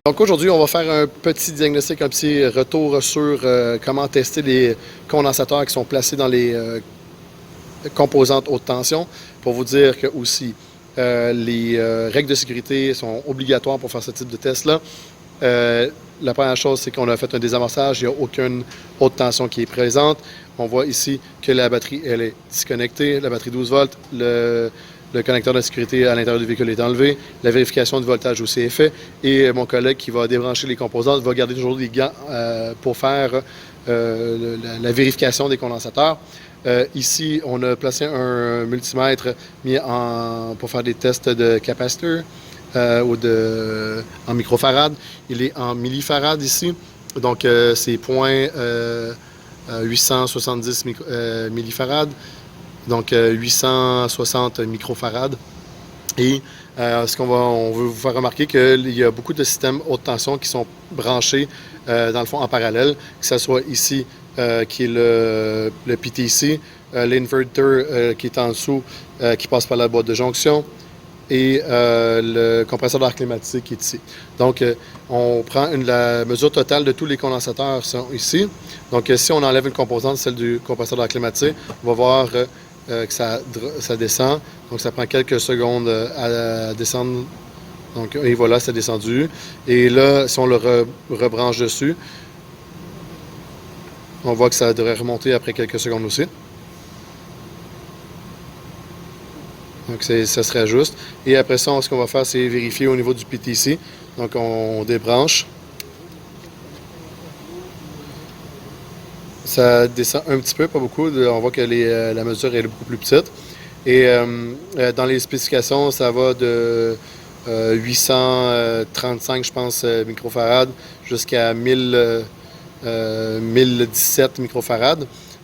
Donc aujourd'hui, on va faire un petit diagnostic, un petit retour sur comment tester les condensateurs qui sont placés dans les composantes haute tension. Pour vous dire que aussi les règles de sécurité sont obligatoires pour faire ce type de test-là. La première chose, c'est qu'on a fait un désamorçage, il n'y a aucune haute tension qui est présente. On voit ici que la batterie, elle est disconnectée, la batterie 12 volts, le connecteur de sécurité à l'intérieur du véhicule est enlevé, la vérification du voltage aussi est faite, et mon collègue qui va débrancher les composantes va garder toujours des gants pour faire la vérification des condensateurs. Ici, on a placé un multimètre pour faire des tests de capaciteur ou en microfarad. Il est en millifarad ici, donc c'est 0.870 millifarad. Donc 860 microfarads. Et on veut vous faire remarquer qu'il y a beaucoup de systèmes haute tension qui sont branchés dans le fond en parallèle, que ce soit ici qui est le PTC, l'inverter qui est en dessous, qui passe par la boîte de jonction, et le compresseur d'air climatisé qui est ici. Donc, on prend la mesure totale de tous les condensateurs sont ici. Donc, si on enlève une composante, celle du compresseur d'air climatisé, on va voir que ça descend. Donc, ça prend quelques secondes à descendre. Donc, et voilà, c'est descendu. Et là, si on le rebranche dessus, on voit que ça devrait remonter après quelques secondes aussi. Donc, ça se réajuste. Et après ça, ce qu'on va faire, c'est vérifier au niveau du PTC. Donc, on débranche. Ça descend un petit peu, pas beaucoup. On voit que la mesure est beaucoup plus petite. Et dans les spécifications, ça va de 835, je pense, microfarads jusqu'à 1017 microfarads.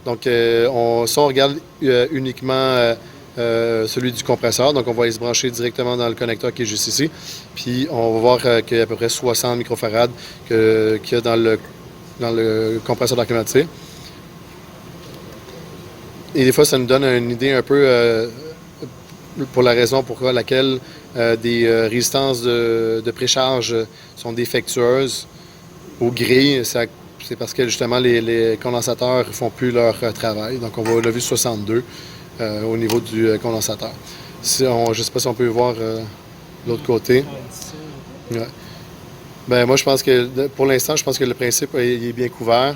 Donc, si on regarde uniquement celui du compresseur, donc on va aller se brancher directement dans le connecteur qui est juste ici. Puis, on va voir qu'il y a à peu près 60 microfarads qu'il y a dans le compresseur d'air climatisé. Et des fois, ça nous donne une idée un peu pour la raison pour laquelle des résistances de précharge sont défectueuses ou grilles. C'est parce que justement, les condensateurs ne font plus leur travail. Donc, on va lever 62 au niveau du condensateur. Je ne sais pas si on peut voir l'autre côté. Ouais. Ben, moi, je pense que pour l'instant, je pense que le principe est bien couvert.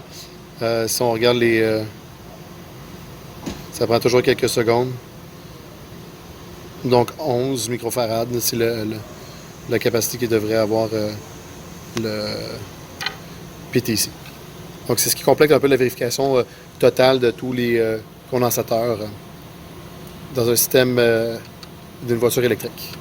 Si on regarde ça prend toujours quelques secondes. Donc 11 microfarads, c'est la capacité qu'il devrait avoir le PTC. Donc c'est ce qui complète un peu la vérification totale de tous les condensateurs dans un système d'une voiture électrique.